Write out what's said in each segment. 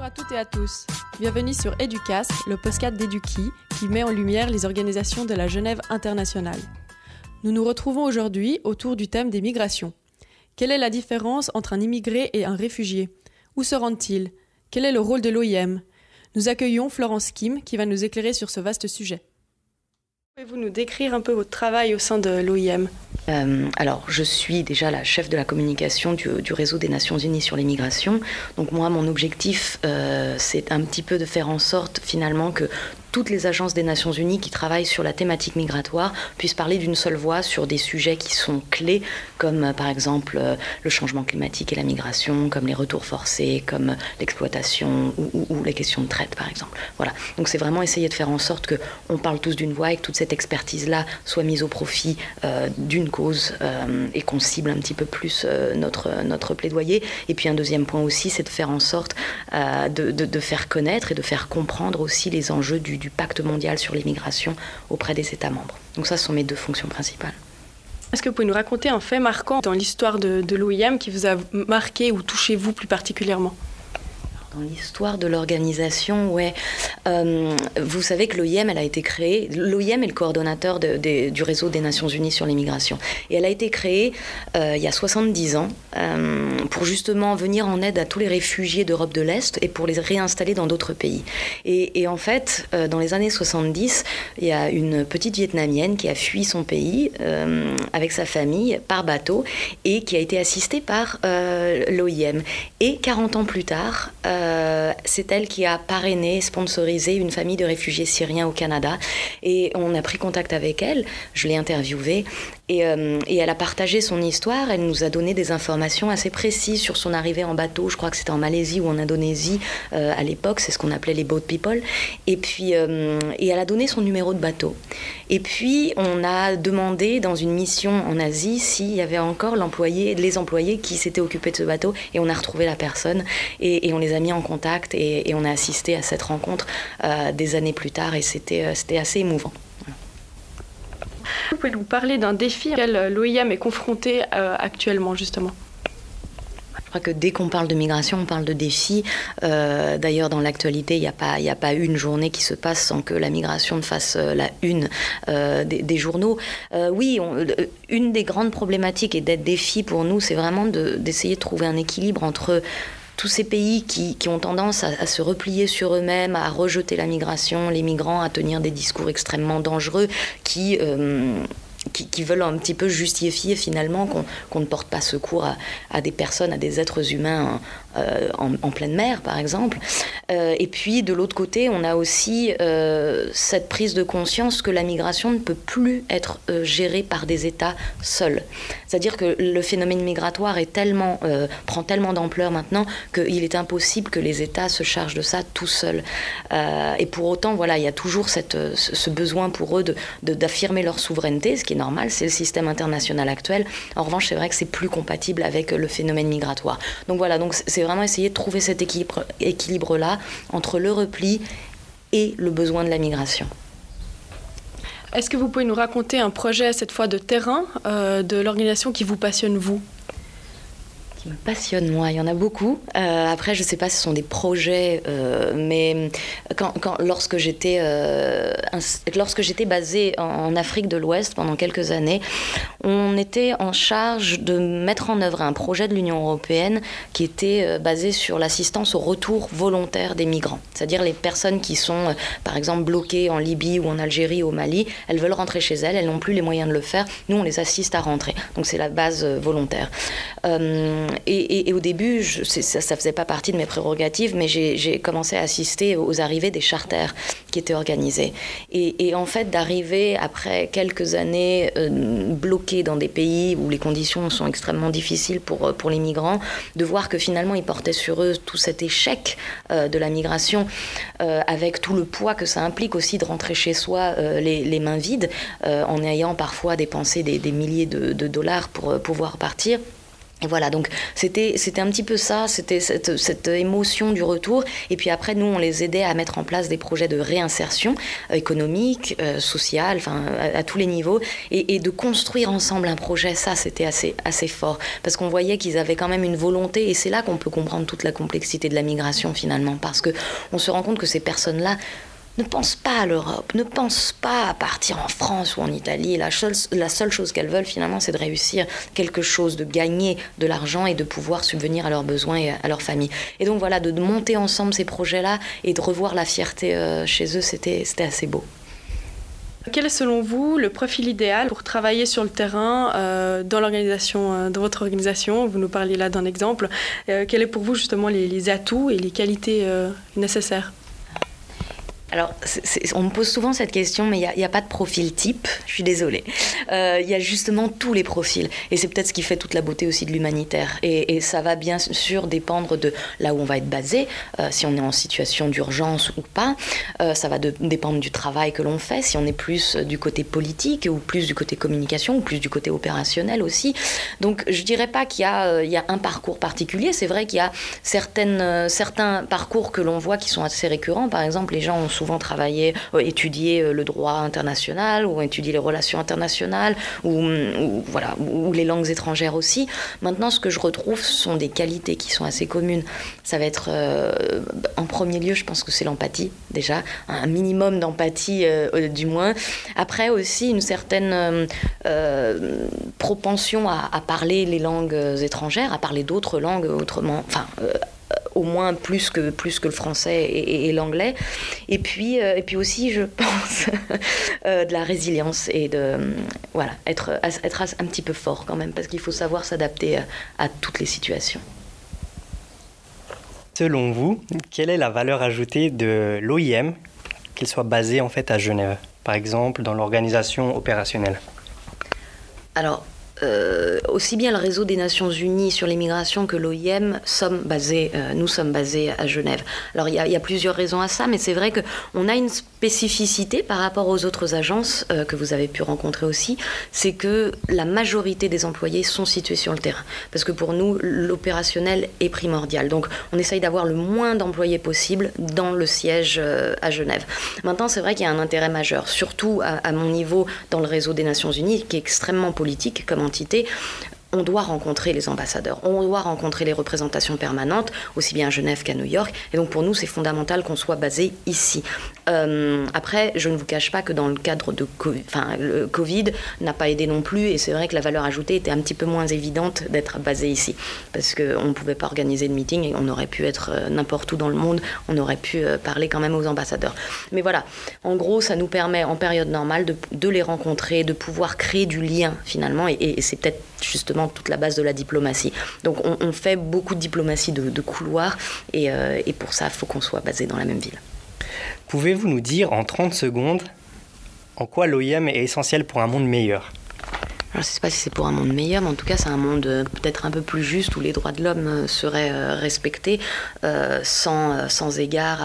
Bonjour à toutes et à tous. Bienvenue sur Educast, le podcast d'Eduki qui met en lumière les organisations de la Genève internationale. Nous nous retrouvons aujourd'hui autour du thème des migrations. Quelle est la différence entre un immigré et un réfugié? Où se rendent-ils? Quel est le rôle de l'OIM? Nous accueillons Florence Kim qui va nous éclairer sur ce vaste sujet. Pouvez-vous nous décrire un peu votre travail au sein de l'OIM? Alors, je suis déjà la chef de la communication du réseau des Nations Unies sur les migrations. Donc moi, mon objectif, c'est un petit peu de faire en sorte finalement que toutes les agences des Nations Unies qui travaillent sur la thématique migratoire puissent parler d'une seule voix sur des sujets qui sont clés, comme par exemple le changement climatique et la migration, comme les retours forcés, comme l'exploitation ou les questions de traite, par exemple. Voilà. Donc c'est vraiment essayer de faire en sorte qu'on parle tous d'une voix et que toute cette expertise-là soit mise au profit d'une cause et qu'on cible un petit peu plus notre plaidoyer. Et puis un deuxième point aussi, c'est de faire en sorte de faire connaître et de faire comprendre aussi les enjeux du pacte mondial sur les migrations auprès des États membres. Donc ça, ce sont mes deux fonctions principales. Est-ce que vous pouvez nous raconter un fait marquant dans l'histoire de l'OIM qui vous a marqué ou touché vous plus particulièrement? Dans l'histoire de l'organisation, ouais. Vous savez que l'OIM, elle a été créée. L'OIM est le coordonnateur du réseau des Nations Unies sur les migrations. Et elle a été créée il y a 70 ans pour justement venir en aide à tous les réfugiés d'Europe de l'Est et pour les réinstaller dans d'autres pays. Et en fait, dans les années 70, il y a une petite Vietnamienne qui a fui son pays avec sa famille par bateau et qui a été assistée par l'OIM. Et 40 ans plus tard, c'est elle qui a parrainé, sponsorisé une famille de réfugiés syriens au Canada. Et on a pris contact avec elle, je l'ai interviewée, et elle a partagé son histoire. Elle nous a donné des informations assez précises sur son arrivée en bateau. Je crois que c'était en Malaisie ou en Indonésie à l'époque, c'est ce qu'on appelait les boat people. Et puis, et elle a donné son numéro de bateau. Et puis, on a demandé dans une mission en Asie s'il y avait encore les employés qui s'étaient occupés de ce bateau. Et on a retrouvé la personne et on les a mis en contact et on a assisté à cette rencontre des années plus tard et c'était assez émouvant. Vous pouvez nous parler d'un défi auquel l'OIM est confronté actuellement, justement? Je crois que dès qu'on parle de migration, on parle de défis. D'ailleurs, dans l'actualité, il n'y a pas une journée qui se passe sans que la migration ne fasse la une des journaux. Oui, une des grandes problématiques et des défis pour nous, c'est vraiment d'essayer de trouver un équilibre entre tous ces pays qui ont tendance à se replier sur eux-mêmes, à rejeter la migration, les migrants, à tenir des discours extrêmement dangereux qui veulent un petit peu justifier finalement qu'on ne porte pas secours à des personnes, à des êtres humains en pleine mer, par exemple. Et puis, de l'autre côté, on a aussi cette prise de conscience que la migration ne peut plus être gérée par des États seuls. C'est-à-dire que le phénomène migratoire prend tellement d'ampleur maintenant qu'il est impossible que les États se chargent de ça tout seuls. Et pour autant, voilà, il y a toujours ce besoin pour eux d'affirmer leur souveraineté, ce qui est normal, c'est le système international actuel. En revanche, c'est vrai que c'est plus compatible avec le phénomène migratoire. Donc voilà, c'est vraiment essayer de trouver cet équilibre-là entre le repli et le besoin de la migration. Est-ce que vous pouvez nous raconter un projet, cette fois de terrain, de l'organisation qui vous passionne, vous? Qui me passionne, moi, il y en a beaucoup. Après, je ne sais pas si ce sont des projets, mais lorsque j'étais basée en Afrique de l'Ouest pendant quelques années, on était en charge de mettre en œuvre un projet de l'Union européenne qui était basé sur l'assistance au retour volontaire des migrants. C'est-à-dire les personnes qui sont, par exemple, bloquées en Libye ou en Algérie ou au Mali, elles veulent rentrer chez elles n'ont plus les moyens de le faire. Nous, on les assiste à rentrer. Donc, c'est la base volontaire. Et au début, ça faisait pas partie de mes prérogatives, mais j'ai commencé à assister aux arrivées des charters qui étaient organisés. Et en fait, d'arriver après quelques années bloqués dans des pays où les conditions sont extrêmement difficiles pour les migrants, de voir que finalement ils portaient sur eux tout cet échec de la migration, avec tout le poids que ça implique aussi de rentrer chez soi les mains vides, en ayant parfois dépensé des milliers de dollars pour pouvoir partir. Et voilà, donc c'était un petit peu ça, c'était cette émotion du retour. Et puis après, nous, on les aidait à mettre en place des projets de réinsertion économique, sociale, enfin à tous les niveaux, et de construire ensemble un projet. Ça, c'était assez fort, parce qu'on voyait qu'ils avaient quand même une volonté, et c'est là qu'on peut comprendre toute la complexité de la migration finalement, parce que on se rend compte que ces personnes-là ne pensent pas à l'Europe, ne pensent pas à partir en France ou en Italie. La seule chose qu'elles veulent finalement, c'est de réussir quelque chose, de gagner de l'argent et de pouvoir subvenir à leurs besoins et à leur famille. Et donc voilà, de monter ensemble ces projets-là et de revoir la fierté chez eux, c'était assez beau. Quel est selon vous le profil idéal pour travailler sur le terrain dans l'organisation, dans votre organisation? Vous nous parliez là d'un exemple. Quels est pour vous justement les atouts et les qualités nécessaires? Alors, on me pose souvent cette question, mais il n'y a pas de profil type, je suis désolée. Il y a justement tous les profils. Et c'est peut-être ce qui fait toute la beauté aussi de l'humanitaire. Et ça va bien sûr dépendre de là où on va être basé, si on est en situation d'urgence ou pas. Ça va dépendre du travail que l'on fait, si on est plus du côté politique ou plus du côté communication ou plus du côté opérationnel aussi. Donc, je ne dirais pas qu'il y a un parcours particulier. C'est vrai qu'il y a certains parcours que l'on voit qui sont assez récurrents. Par exemple, les gens ont souvent travaillé, étudié le droit international ou étudié les relations internationales ou les langues étrangères aussi. Maintenant, ce que je retrouve, ce sont des qualités qui sont assez communes. Ça va être, en premier lieu, je pense que c'est l'empathie, déjà, un minimum d'empathie du moins. Après aussi, une certaine propension à parler les langues étrangères, à parler d'autres langues autrement, au moins plus que le français et l'anglais. Et puis aussi, je pense, de la résilience et être un petit peu fort quand même, parce qu'il faut savoir s'adapter à toutes les situations. Selon vous, quelle est la valeur ajoutée de l'OIM, qu'il soit basé en fait à Genève, par exemple dans l'organisation opérationnelle? Alors, aussi bien le réseau des Nations Unies sur les migrations que l'OIM, nous sommes basés à Genève. Alors il y a plusieurs raisons à ça, mais c'est vrai qu'on a une spécificité par rapport aux autres agences que vous avez pu rencontrer aussi, c'est que la majorité des employés sont situés sur le terrain. Parce que pour nous, l'opérationnel est primordial. Donc on essaye d'avoir le moins d'employés possible dans le siège à Genève. Maintenant, c'est vrai qu'il y a un intérêt majeur, surtout à mon niveau dans le réseau des Nations Unies, qui est extrêmement politique comme entité. On doit rencontrer les ambassadeurs, on doit rencontrer les représentations permanentes, aussi bien à Genève qu'à New York. Et donc pour nous, c'est fondamental qu'on soit basé ici. Après, je ne vous cache pas que dans le cadre de le Covid n'a pas aidé non plus. Et c'est vrai que la valeur ajoutée était un petit peu moins évidente d'être basé ici. Parce qu'on ne pouvait pas organiser de meeting et on aurait pu être n'importe où dans le monde. On aurait pu parler quand même aux ambassadeurs. Mais voilà, en gros, ça nous permet en période normale de les rencontrer, de pouvoir créer du lien finalement. Et c'est peut-être justement toute la base de la diplomatie. Donc on fait beaucoup de diplomatie de couloir et pour ça, il faut qu'on soit basé dans la même ville. Pouvez-vous nous dire en 30 secondes en quoi l'OIM est essentiel pour un monde meilleur ? Alors, je ne sais pas si c'est pour un monde meilleur, mais en tout cas, c'est un monde peut-être un peu plus juste où les droits de l'homme seraient respectés sans égard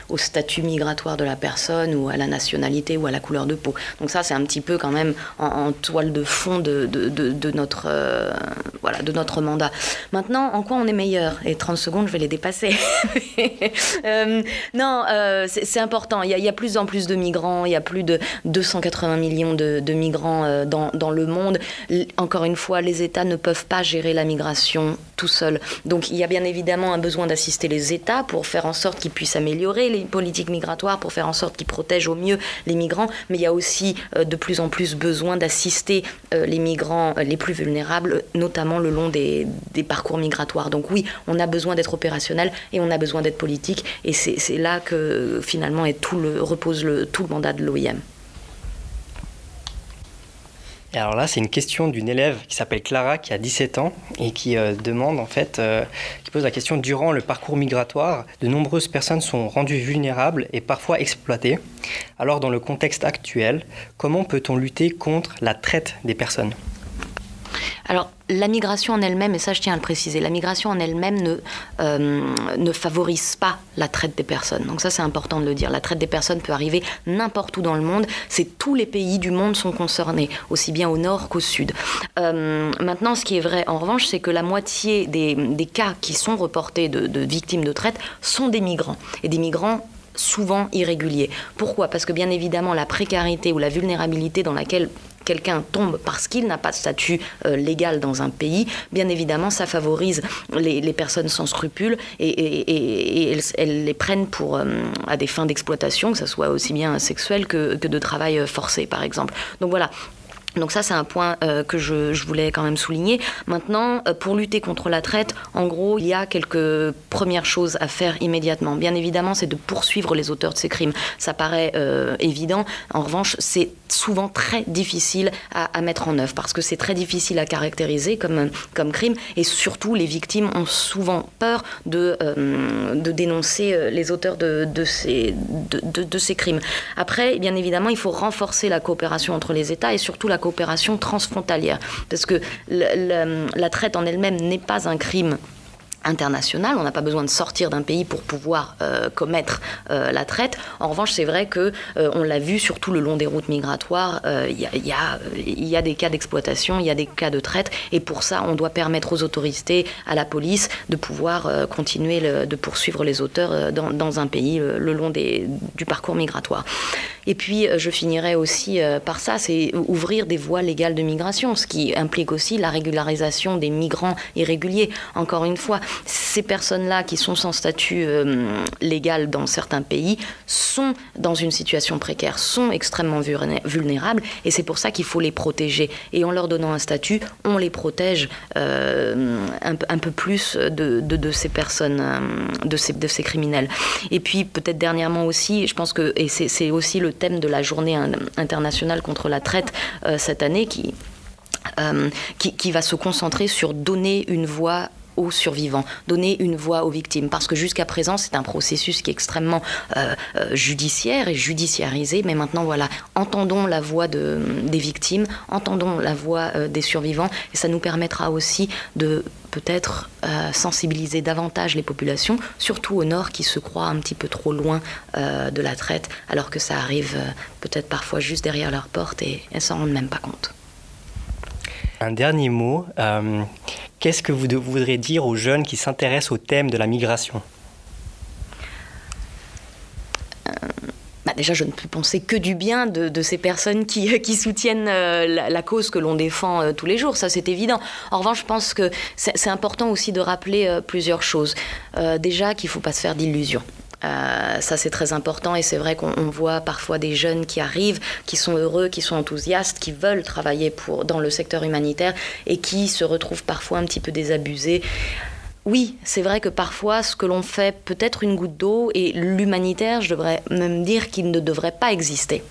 au statut migratoire de la personne ou à la nationalité ou à la couleur de peau. Donc ça, c'est un petit peu quand même en toile de fond de notre mandat. Maintenant, en quoi on est meilleur ? Et 30 secondes, je vais les dépasser. C'est important. Il y a plus en plus de migrants, il y a plus de 280 millions de migrants dans le monde. Encore une fois, les États ne peuvent pas gérer la migration tout seuls. Donc il y a bien évidemment un besoin d'assister les États pour faire en sorte qu'ils puissent améliorer les politiques migratoires, pour faire en sorte qu'ils protègent au mieux les migrants. Mais il y a aussi de plus en plus besoin d'assister les migrants les plus vulnérables, notamment le long des parcours migratoires. Donc oui, on a besoin d'être opérationnel et on a besoin d'être politique. Et c'est là que finalement repose tout le mandat de l'OIM. Et alors là, c'est une question d'une élève qui s'appelle Clara, qui a 17 ans et qui demande qui pose la question: durant le parcours migratoire, de nombreuses personnes sont rendues vulnérables et parfois exploitées. Alors dans le contexte actuel, comment peut-on lutter contre la traite des personnes ? Alors, la migration en elle-même, et ça je tiens à le préciser, la migration en elle-même ne favorise pas la traite des personnes. Donc ça c'est important de le dire. La traite des personnes peut arriver n'importe où dans le monde. Tous les pays du monde sont concernés, aussi bien au nord qu'au sud. Maintenant, ce qui est vrai en revanche, c'est que la moitié des cas qui sont reportés de victimes de traite sont des migrants. Et des migrants souvent irréguliers. Pourquoi ? Parce que bien évidemment, la précarité ou la vulnérabilité dans laquelle quelqu'un tombe parce qu'il n'a pas de statut légal dans un pays, bien évidemment, ça favorise les personnes sans scrupules et elles les prennent à des fins d'exploitation, que ce soit aussi bien sexuel que de travail forcé, par exemple. Donc voilà. Donc ça, c'est un point que je voulais quand même souligner. Maintenant, pour lutter contre la traite, en gros, il y a quelques premières choses à faire immédiatement. Bien évidemment, c'est de poursuivre les auteurs de ces crimes. Ça paraît évident. En revanche, c'est souvent très difficile à mettre en œuvre parce que c'est très difficile à caractériser comme crime et surtout, les victimes ont souvent peur de dénoncer les auteurs de ces crimes. Après, bien évidemment, il faut renforcer la coopération entre les États et surtout la coopération transfrontalière. Parce que la traite en elle-même n'est pas un crime international, on n'a pas besoin de sortir d'un pays pour pouvoir commettre la traite. En revanche, c'est vrai que on l'a vu surtout le long des routes migratoires, il y a des cas d'exploitation, il y a des cas de traite, et pour ça, on doit permettre aux autorités, à la police, de pouvoir continuer de poursuivre les auteurs dans un pays le long du parcours migratoire. Et puis, je finirai aussi par ça, c'est ouvrir des voies légales de migration, ce qui implique aussi la régularisation des migrants irréguliers. Encore une fois, ces personnes-là qui sont sans statut légal dans certains pays sont dans une situation précaire, sont extrêmement vulnérables, et c'est pour ça qu'il faut les protéger. Et en leur donnant un statut, on les protège un peu plus de ces personnes, de ces criminels. Et puis, peut-être dernièrement aussi, je pense que, et c'est aussi le thème de la journée internationale contre la traite cette année, qui va se concentrer sur donner une voix aux survivants, donner une voix aux victimes, parce que jusqu'à présent c'est un processus qui est extrêmement judiciaire et judiciarisé, mais maintenant voilà, entendons la voix des victimes, entendons la voix des survivants, et ça nous permettra aussi de peut-être sensibiliser davantage les populations, surtout au nord, qui se croient un petit peu trop loin de la traite, alors que ça arrive peut-être parfois juste derrière leur porte et elles s'en rendent même pas compte. Un dernier mot, qu'est-ce que vous voudrez dire aux jeunes qui s'intéressent au thème de la migration ? Déjà, je ne peux penser que du bien de ces personnes qui soutiennent la cause que l'on défend tous les jours, ça c'est évident. En revanche, je pense que c'est important aussi de rappeler plusieurs choses. Déjà, qu'il ne faut pas se faire d'illusions. Ça c'est très important, et c'est vrai qu'on voit parfois des jeunes qui arrivent, qui sont heureux, qui sont enthousiastes, qui veulent travailler dans le secteur humanitaire et qui se retrouvent parfois un petit peu désabusés. Oui, c'est vrai que parfois ce que l'on fait peut être une goutte d'eau, et l'humanitaire, je devrais même dire qu'il ne devrait pas exister.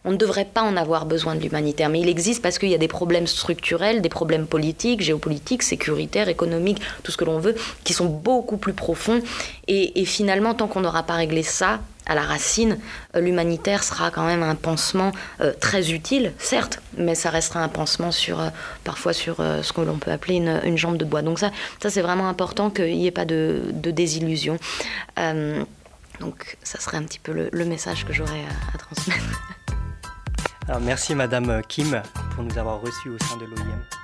On ne devrait pas en avoir besoin de l'humanitaire, mais il existe parce qu'il y a des problèmes structurels, des problèmes politiques, géopolitiques, sécuritaires, économiques, tout ce que l'on veut, qui sont beaucoup plus profonds. Et finalement, tant qu'on n'aura pas réglé ça à la racine, l'humanitaire sera quand même un pansement très utile, certes, mais ça restera un pansement parfois sur ce que l'on peut appeler une jambe de bois. Donc ça c'est vraiment important qu'il n'y ait pas de désillusion. Donc ça serait un petit peu le message que j'aurais à transmettre. Alors, merci Madame Kim pour nous avoir reçus au sein de l'OIM.